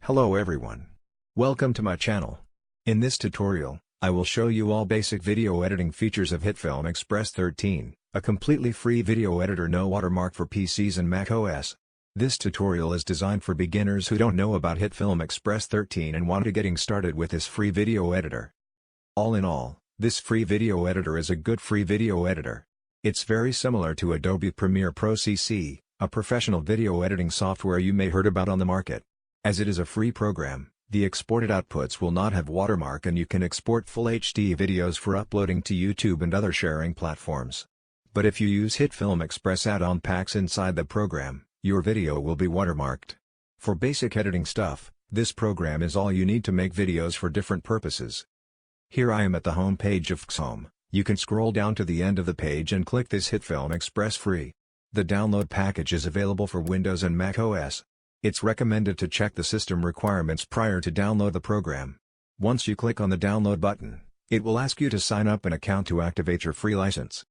Hello everyone. Welcome to my channel. In this tutorial, I will show you all basic video editing features of Hitfilm Express 13, a completely free video editor no watermark for PCs and Mac OS. This tutorial is designed for beginners who don't know about Hitfilm Express 13 and want to getting started with this free video editor. All in all, this free video editor is a good free video editor. It's very similar to Adobe Premiere Pro CC, a professional video editing software you may heard about on the market. As it is a free program, the exported outputs will not have watermark and you can export full HD videos for uploading to YouTube and other sharing platforms. But if you use Hitfilm Express add-on packs inside the program, your video will be watermarked. For basic editing stuff, this program is all you need to make videos for different purposes. Here I am at the home page of Hitfilm. You can scroll down to the end of the page and click this Hitfilm Express free. The download package is available for Windows and Mac OS. It's recommended to check the system requirements prior to download the program. Once you click on the download button, it will ask you to sign up an account to activate your free license.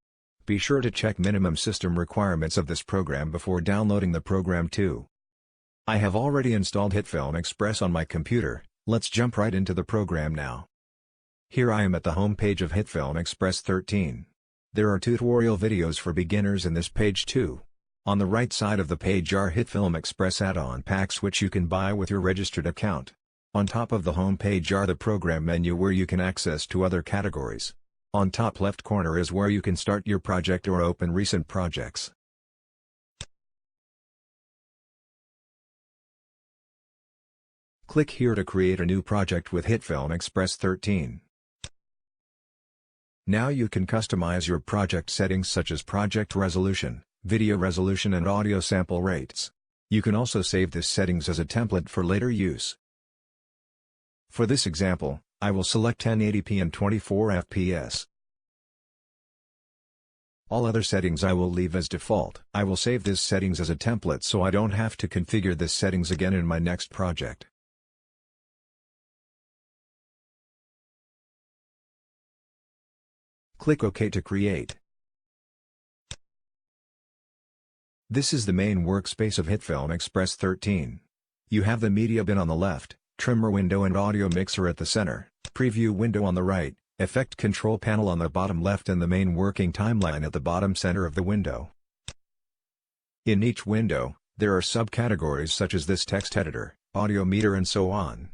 Be sure to check minimum system requirements of this program before downloading the program too. I have already installed Hitfilm Express on my computer. Let's jump right into the program now. Here I am at the home page of Hitfilm Express 13. There are tutorial videos for beginners in this page too. On the right side of the page are Hitfilm Express add-on packs which you can buy with your registered account. On top of the home page are the program menu where you can access to other categories. On top left corner is where you can start your project or open recent projects. Click here to create a new project with Hitfilm Express 13. Now you can customize your project settings such as project resolution, video resolution and audio sample rates. You can also save this settings as a template for later use. For this example, I will select 1080p and 24 fps. All other settings I will leave as default. I will save this settings as a template so I don't have to configure this settings again in my next project. Click OK to create. This is the main workspace of Hitfilm Express 13. You have the media bin on the left, trimmer window and audio mixer at the center, preview window on the right, effect control panel on the bottom left and the main working timeline at the bottom center of the window. In each window, there are subcategories such as this text editor, audio meter and so on.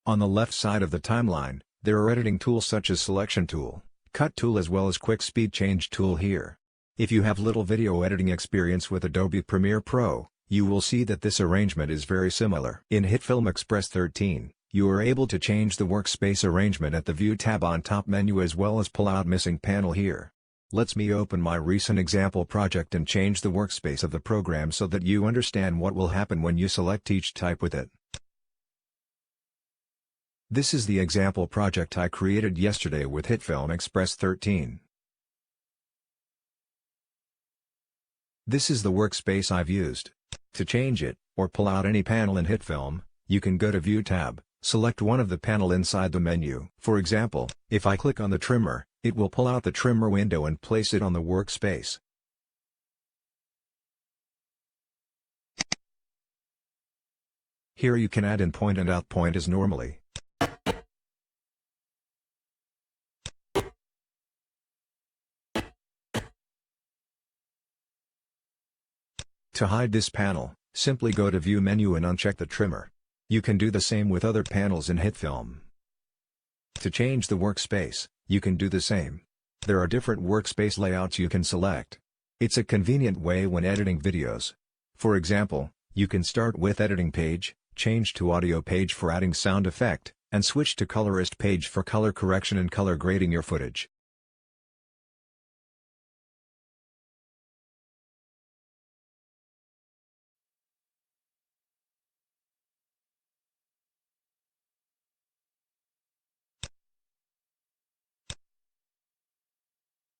On the left side of the timeline, there are editing tools such as selection tool, cut tool as well as quick speed change tool here. If you have little video editing experience with Adobe Premiere Pro, you will see that this arrangement is very similar. In Hitfilm Express 13, you are able to change the workspace arrangement at the View tab on top menu as well as pull out missing panel here. Let me open my recent example project and change the workspace of the program so that you understand what will happen when you select each type with it. This is the example project I created yesterday with Hitfilm Express 13. This is the workspace I've used. To change it, or pull out any panel in Hitfilm, you can go to View tab, select one of the panel inside the menu. For example, if I click on the trimmer, it will pull out the trimmer window and place it on the workspace. Here you can add in point and out point as normally. To hide this panel, simply go to View menu and uncheck the trimmer. You can do the same with other panels in Hitfilm. To change the workspace, you can do the same. There are different workspace layouts you can select. It's a convenient way when editing videos. For example, you can start with editing page, change to audio page for adding sound effect, and switch to colorist page for color correction and color grading your footage.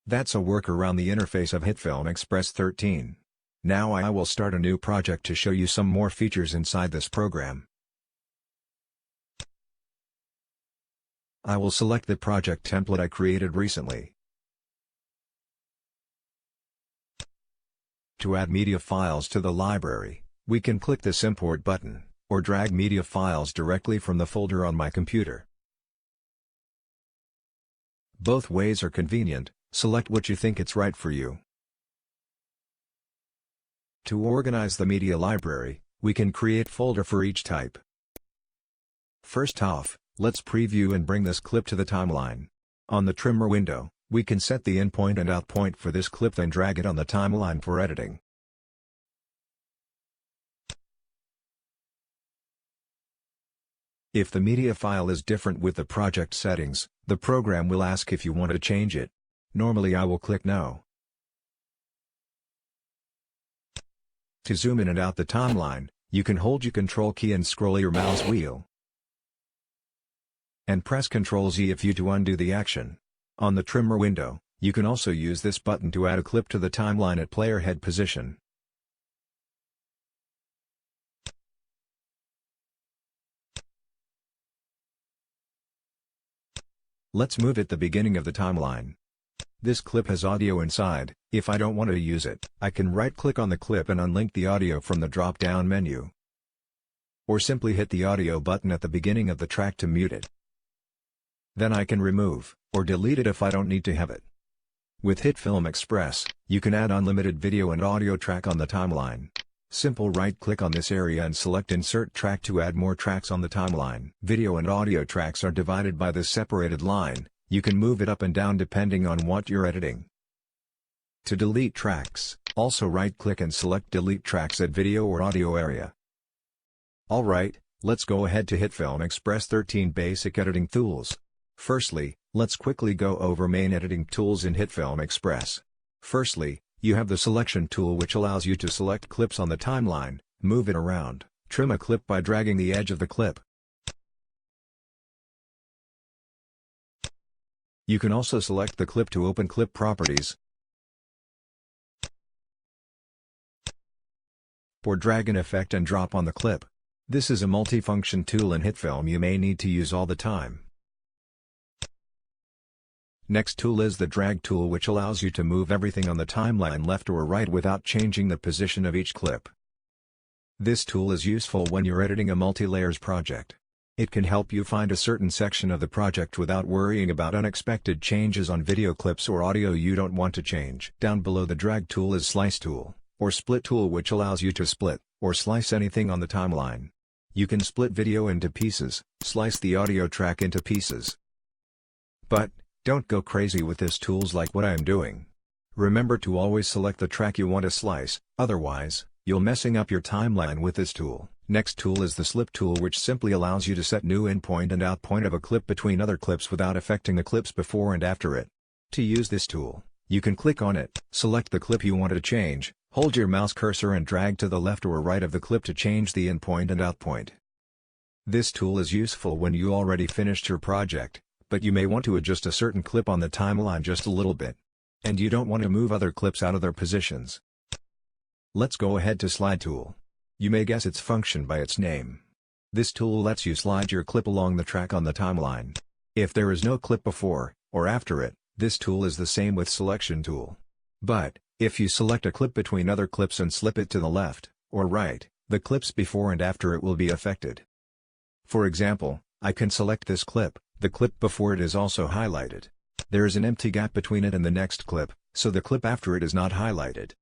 That's a work around the interface of Hitfilm Express 13. Now I will start a new project to show you some more features inside this program. I will select the project template I created recently. To add media files to the library, we can click this import button. or drag media files directly from the folder on my computer. Both ways are convenient, select what you think it's right for you. To organize the media library, we can create folder for each type. First off, let's preview and bring this clip to the timeline. On the trimmer window, we can set the in point and out point for this clip, then drag it on the timeline for editing. If the media file is different with the project settings, the program will ask if you want to change it. Normally I will click No. To zoom in and out the timeline, you can hold your Control key and scroll your mouse wheel. And press Ctrl Z if you to undo the action. On the trimmer window, you can also use this button to add a clip to the timeline at player head position. Let's move it the beginning of the timeline. This clip has audio inside. If I don't want to use it, I can right-click on the clip and unlink the audio from the drop-down menu. Or simply hit the audio button at the beginning of the track to mute it. Then I can remove, or delete it if I don't need to have it. With Hitfilm Express, you can add unlimited video and audio track on the timeline. Simple right-click on this area and select Insert Track to add more tracks on the timeline. Video and audio tracks are divided by this separated line. You can move it up and down depending on what you're editing. To delete tracks, also right-click and select Delete Tracks at Video or Audio area. Alright, let's go ahead to Hitfilm Express 13 Basic Editing Tools. Firstly, let's quickly go over main editing tools in Hitfilm Express. Firstly, you have the Selection tool, which allows you to select clips on the timeline, move it around, trim a clip by dragging the edge of the clip. You can also select the clip to open clip properties, or drag an effect and drop on the clip. This is a multifunction tool in Hitfilm you may need to use all the time. Next tool is the Drag tool, which allows you to move everything on the timeline left or right without changing the position of each clip. This tool is useful when you're editing a multi-layers project. It can help you find a certain section of the project without worrying about unexpected changes on video clips or audio you don't want to change. Down below the Drag tool is Slice tool, or Split tool, which allows you to split, or slice anything on the timeline. You can split video into pieces, slice the audio track into pieces. But, don't go crazy with this tools like what I am doing. Remember to always select the track you want to slice, otherwise, you'll messing up your timeline with this tool. Next tool is the Slip tool, which simply allows you to set new in point and out point of a clip between other clips without affecting the clips before and after it. To use this tool, you can click on it, select the clip you want to change, hold your mouse cursor and drag to the left or right of the clip to change the in point and out point. This tool is useful when you already finished your project, but you may want to adjust a certain clip on the timeline just a little bit. And you don't want to move other clips out of their positions. Let's go ahead to Slide tool. You may guess its function by its name. This tool lets you slide your clip along the track on the timeline. If there is no clip before, or after it, this tool is the same with Selection tool. But, if you select a clip between other clips and slip it to the left, or right, the clips before and after it will be affected. For example, I can select this clip, the clip before it is also highlighted. There is an empty gap between it and the next clip, so the clip after it is not highlighted.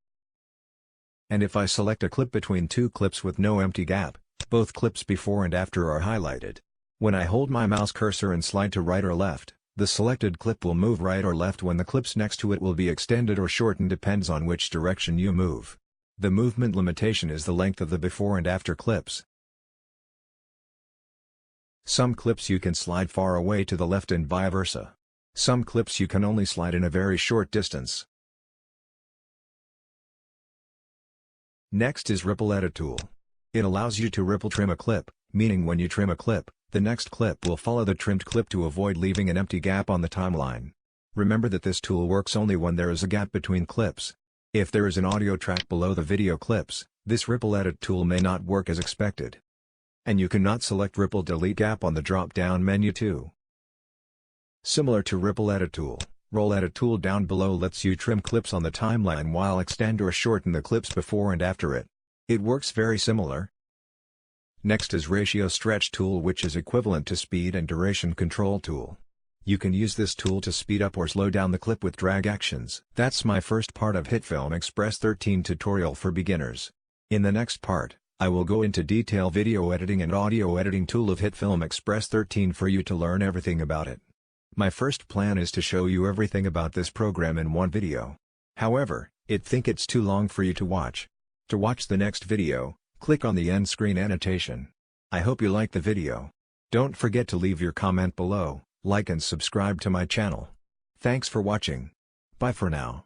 And if I select a clip between two clips with no empty gap, both clips before and after are highlighted. When I hold my mouse cursor and slide to right or left, the selected clip will move right or left when the clips next to it will be extended or shortened, depends on which direction you move. The movement limitation is the length of the before and after clips. Some clips you can slide far away to the left and vice versa. Some clips you can only slide in a very short distance. Next is Ripple Edit tool. It allows you to ripple trim a clip, meaning when you trim a clip, the next clip will follow the trimmed clip to avoid leaving an empty gap on the timeline. Remember that this tool works only when there is a gap between clips. If there is an audio track below the video clips, this Ripple Edit tool may not work as expected. And you cannot select Ripple Delete Gap on the drop-down menu too. Similar to Ripple Edit tool, Roll Edit tool down below lets you trim clips on the timeline while extend or shorten the clips before and after it. It works very similar. Next is Ratio Stretch Tool, which is equivalent to Speed and Duration Control Tool. You can use this tool to speed up or slow down the clip with drag actions. That's my first part of Hitfilm Express 13 tutorial for beginners. In the next part, I will go into detail video editing and audio editing tool of Hitfilm Express 13 for you to learn everything about it. My first plan is to show you everything about this program in one video. However, I think it's too long for you to watch. To watch the next video, click on the end screen annotation. I hope you like the video. Don't forget to leave your comment below, like and subscribe to my channel. Thanks for watching. Bye for now.